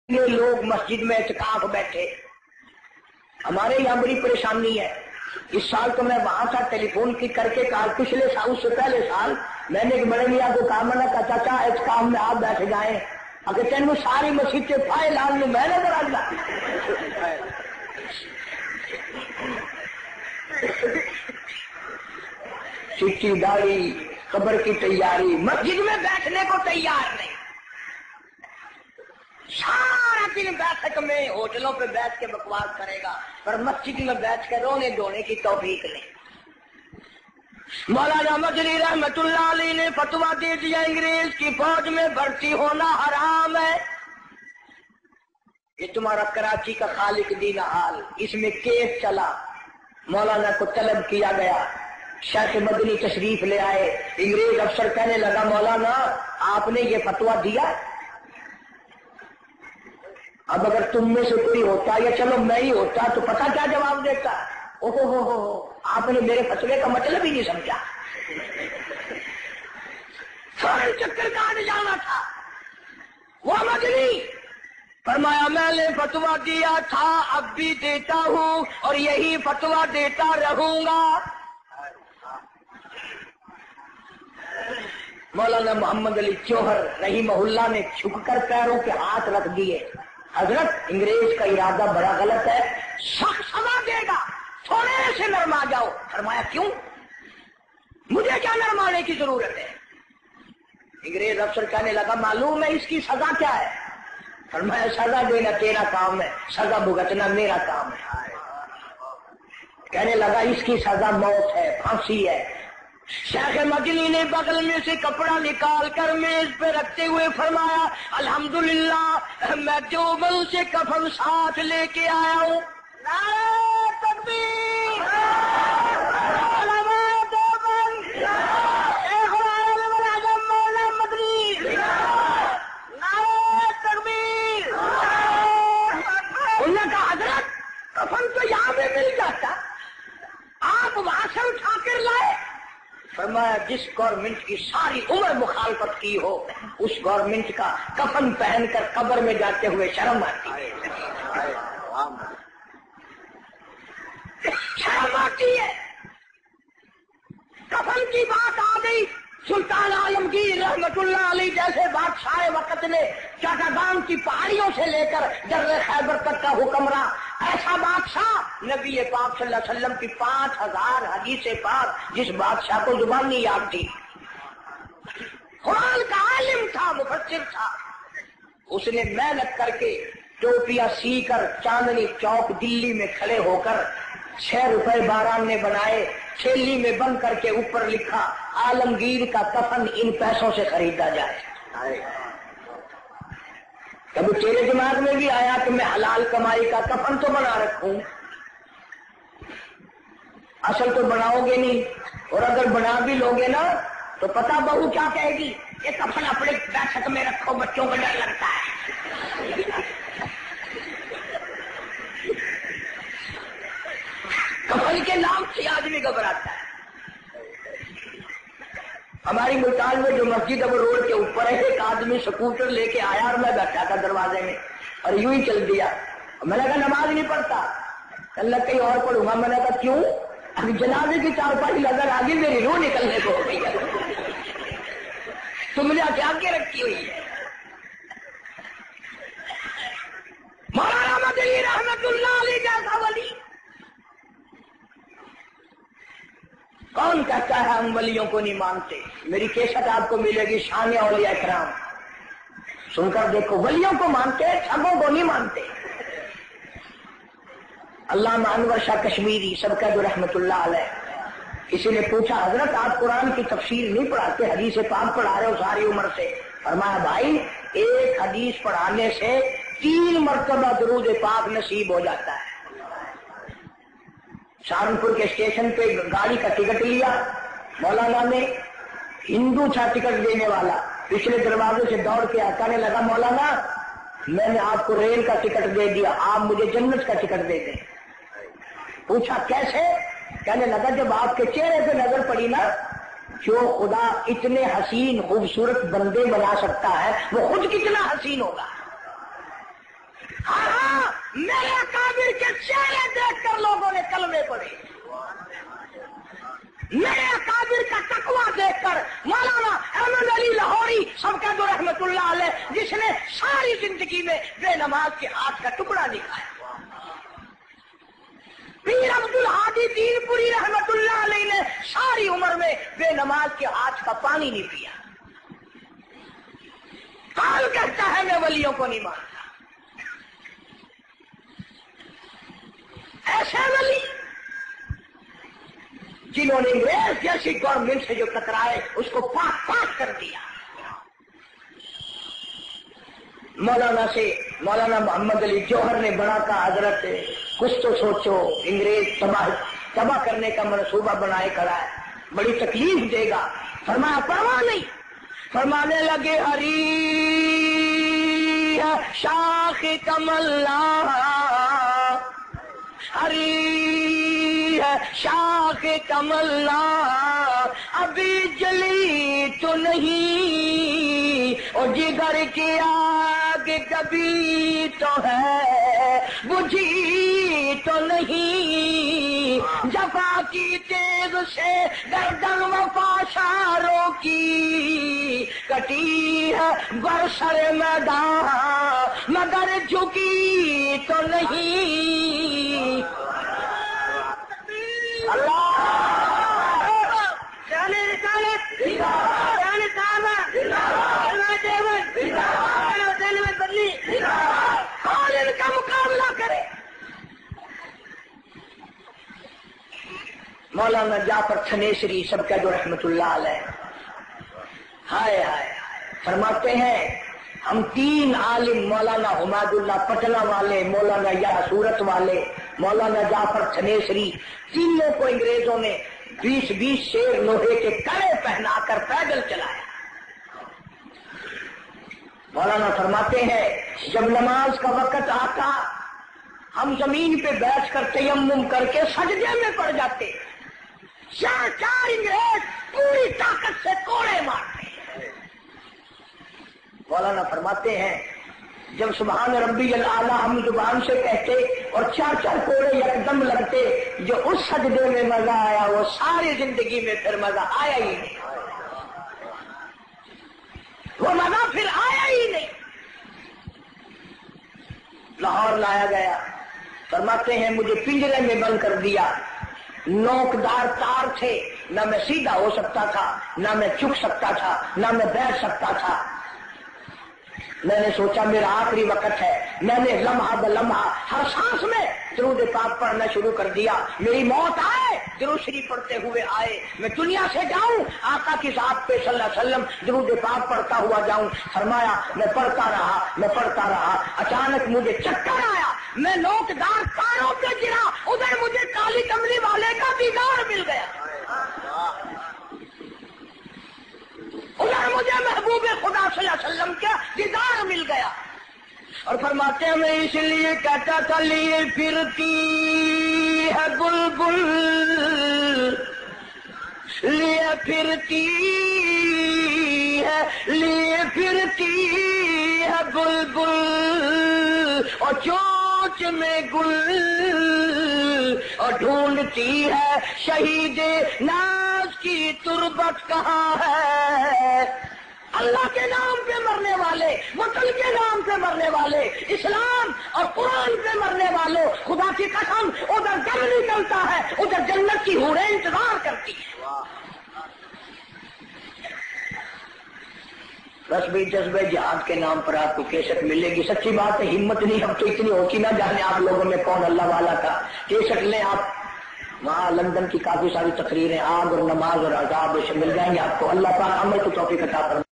یہ لوگ مسجد میں اعتکاف بیٹھے، ہمارے یہاں بڑی پریشانی ہے۔ اس سال تو میں وہاں تھا، ٹیلی فون کی کر کے کہا، پچھلے سال اس سے پہلے سال میں نے ایک بڑے میاں کو کہا، میں نے کہا چاچا اعتکاف میں آپ بیٹھ جائیں، اگر تینوں ساری مسجد کے فائل لال لوں میں نے کرا دیا۔ چٹی داڑھی قبر کی تیاری، مسجد میں بیٹھنے کو تیار نہیں، سارا دن بیٹھک میں ہوٹلوں پہ بیٹھ کے بکواس کرے گا، پر مسجد میں بیٹھ کے رونے دھونے کی توفیق نہیں۔ مولانا مجری رحمت اللہ علیہ نے فتویٰ دے دیا انگریز کی فوج میں بھرتی ہونا حرام ہے۔ یہ تمہارا کراچی کا خالق دین حال، اس میں کیس چلا، مولانا کو طلب کیا گیا، شیخ مدنی تشریف لے آئے، انگریز افسر کہنے لگا مولانا آپ نے یہ فتویٰ دیا، اب اگر تم میں سے کوئی ہوتا یا چلو میں ہی ہوتا تو پتہ کیا جواب دیتا، اوہو ہو آپ نے میرے فتوے کا مطلب ہی نہیں سمجھا، فوراً چکر کاٹ جانا تھا۔ وہ مدنی فرمایا میں نے فتویٰ دیا تھا، اب بھی دیتا ہوں اور یہی فتویٰ دیتا رہوں گا۔ مولانا محمد علی جوہر رحمہ اللہ نے جھک کر پیروں کے ہاتھ رکھ دیے، حضرت انگریز کا ارادہ بڑا غلط ہے، سخت سزا دے گا، تھوڑے سے نرما جاؤ۔ فرمایا کیوں؟ مجھے کیا نرمانے کی ضرورت ہے؟ انگریز افسر کہنے لگا معلوم ہے اس کی سزا کیا ہے؟ فرمایا سزا دینا تیرا کام ہے، سزا بھگتنا میرا کام ہے۔ کہنے لگا اس کی سزا موت ہے، پھانسی ہے۔ شیخ مدنی نے بغل میں سے کپڑا نکال کر میز پہ رکھتے ہوئے فرمایا الحمدللہ میں دیوبند سے کفن ساتھ لے کے آیا ہوں۔ نعرہ تکبیر، علماء دیوبند، شیخ العالم العظم مولانا مدنی، نعرہ تکبیر۔ انہوں نے کہا حضرت کفن تو یہاں پہ مل جاتا، آپ وہاں سے اٹھا کر لائے۔ فرمایا جس گورنمنٹ کی ساری عمر مخالفت کی ہو اس گورنمنٹ کا کفن پہن کر قبر میں جاتے ہوئے شرم آتی ہے، شرم آتی ہے۔ کفن کی بات آ گئی، سلطان عالمگیر رحمت اللہ علیہ جیسے بادشاہ وقت نے چاٹاگان کی پہاڑیوں سے لے کر در خیبر تک کا حکمراں، ایسا بادشاہ نبی پاک صلی اللہ علیہ وسلم کی 5000 حدیث پاک جس بادشاہ کو زبان نہیں یاد تھی، قرآن کا عالم تھا، مفسر تھا، اس نے محنت کر کے ٹوپیاں سی کر چاندنی چوک دلی میں کھڑے ہو کر 6 روپے باران نے بنائے، تھیلی میں بند کر کے اوپر لکھا عالمگیر کا کفن ان پیسوں سے خریدا جائے۔ کبھی تیرے دماغ میں بھی آیا کہ میں حلال کمائی کا کفن تو بنا رکھوں؟ اصل تو بناؤ گے نہیں، اور اگر بنا بھی لوگے نا تو پتہ بہو کیا کہے گی، یہ کفن اپنے بیٹھک میں رکھو بچوں کو ڈر لگتا ہے۔ کفن کے نام سے آدمی گھبراتا ہے۔ ہماری ملتان میں جو مسجد اب روڈ کے اوپر ہے، ایک آدمی سکوٹر لے کے آیا اور میں بیٹھا تھا دروازے میں اور یوں ہی چل دیا، میں نے کہا نماز نہیں پڑھتا، اللہ کہیں اور پڑھوں گا۔ میں نے کہا کیوں؟ ابھی جنازے کی چارپائی نظر آ گئی، میری روح نکلنے کو ہو گئی ہے، تم نے کیا کے رکھی ہوئی ہے۔ مولانا مدنی رحمت اللہ علیہ جیسا ولی کون کہتا ہے ہم ولیوں کو نہیں مانتے؟ میری کیسٹ آپ کو ملے گی شان اولیاء کرام، سن کر دیکھو، ولیوں کو مانتے ٹھگوں کو نہیں مانتے۔ علامہ انور شاہ کشمیری سب کا جو رحمت اللہ علیہ، کسی نے پوچھا حضرت آپ قرآن کی تفسیر نہیں پڑھاتے، حدیث پاک پڑھا رہے ہو ساری عمر سے؟ فرمایا بھائی ایک حدیث پڑھانے سے 3 مرتبہ درود پاک نصیب ہو جاتا ہے۔ سہارنپور کے اسٹیشن پہ گاڑی کا ٹکٹ لیا مولانا نے، ہندو تھا ٹکٹ دینے والا، پچھلے دروازے سے دوڑ کے کہنے لگا مولانا میں نے آپ کو ریل کا ٹکٹ دے دیا، آپ مجھے جنت کا ٹکٹ دے دیں۔ پوچھا کیسے؟ کہنے لگا جب آپ کے چہرے پہ نظر پڑی نا، جو خدا اتنے حسین خوبصورت بندے بنا سکتا ہے وہ خود کتنا حسین ہوگا۔ ہاں میرے اکابر کے چہرے دیکھ کر لوگوں نے کلمے پڑھے، میرے اکابر کا تقویٰ دیکھ کر مولانا احمد علی لاہوری سب کا جو رحمت اللہ علیہ، جس نے ساری زندگی میں بے نماز کے ہاتھ کا ٹکڑا نہیں کھایا، پیر عبد الہادی دین پوری رحمت اللہ علیہ نے ساری عمر میں بے نماز کے ہاتھ کا پانی نہیں پیا، قال کہتا ہے میں ولیوں کو نہیں مانتا۔ ایسے ولی جنہوں نے انگریز جیسی گورنمنٹ سے جو ٹکرائے اس کو پاک پاک کر دیا۔ مولانا محمد علی جوہر نے بڑا کہا حضرت کچھ تو سوچو، انگریز تباہ کرنے کا منصوبہ بنائے کھڑا ہے، بڑی تکلیف دے گا۔ فرمایا پرواہ نہیں، فرمانے لگے ہری شاخ کملا، ہری شاخ کملا ابھی جلی تو نہیں، اور جگر کی آگ کبھی تو ہے بجھی تو نہیں، جفا کی تیز سے گردن وفا شاروں کی کٹی ہے برسر میدان مگر جھکی تو نہیں۔ اللہ کون ان کا مقابلہ کرے؟ مولانا جعفر چھنیسری سب کا جو رحمت اللہ علیہ، ہائے ہائے فرماتے ہیں ہم تین عالم، مولانا حماد اللہ پٹنہ والے، مولانا یا سورت والے، مولانا جعفر چھنیسری، تینوں کو انگریزوں نے 20 شیر لوہے کے کڑے پہنا کر پیدل چلایا۔ مولانا فرماتے ہیں جب نماز کا وقت آتا ہم زمین پہ بیٹھ کر تیمم کر کے سجدے میں پڑ جاتے، چار انگریز پوری طاقت سے کوڑے مارتے۔ مولانا فرماتے ہیں جب سبحان ربی الاعلیٰ ہم زبان سے کہتے اور 4 کوڑے یکدم لگتے، جو اس سجدے میں مزہ آیا وہ ساری زندگی میں پھر مزہ آیا ہی نہیں، وہ مزہ پھر آیا ہی نہیں۔ لاہور لایا گیا، فرماتے ہیں مجھے پنجرے میں بند کر دیا، نوکدار تار تھے، نہ میں سیدھا ہو سکتا تھا، نہ میں جھک سکتا تھا، نہ میں بیٹھ سکتا تھا۔ میں نے سوچا میرا آخری وقت ہے، میں نے لمحہ بلمحہ ہر سانس میں درود پاک پڑھنا شروع کر دیا، میری موت آئے درود شریف پڑھتے ہوئے آئے، میں دنیا سے جاؤں آقا کی ذات پہ صلی اللہ علیہ وسلم درود پاک پڑھتا ہوا جاؤں۔ فرمایا میں پڑھتا رہا، اچانک مجھے چکر آیا، میں نوکدار تاروں پہ گرا، ادھر مجھے کالی کملی والے کا دیدار مل گیا، ادھر مجھے محبوب خدا صلی اللہ علیہ وسلم کا دیدار مل گیا۔ اور فرماتے ہیں میں اس لیے کہتا تھا لیے پھرتی ہے بلبل، لیے پھرتی ہے بلبل، اور چوچ میں گل، اور ڈھونڈتی ہے شہید ناز کی تربت کہاں ہے۔ اللہ کے نام پہ مرنے والے، وطن کے نام پہ مرنے والے، اسلام اور قرآن پہ مرنے والوں، خدا کی قسم ادھر دم نکلتا ہے، ادھر جنت کی حوریں انتظار کرتی ہیں۔ بس بھی جذبہ جہاد کے نام پر آپ کو کیسٹ ملے گی، سچی بات ہے ہمت نہیں اب تو اتنی ہوتی نہ جانے آپ لوگوں میں کون اللہ والا کا کیسٹ لیں آپ، وہاں لندن کی کافی ساری تقریریں آگ اور نماز اور عذاب مل جائیں گے آپ کو۔ اللہ پاک عمل کو توفیق عطا فرمائے۔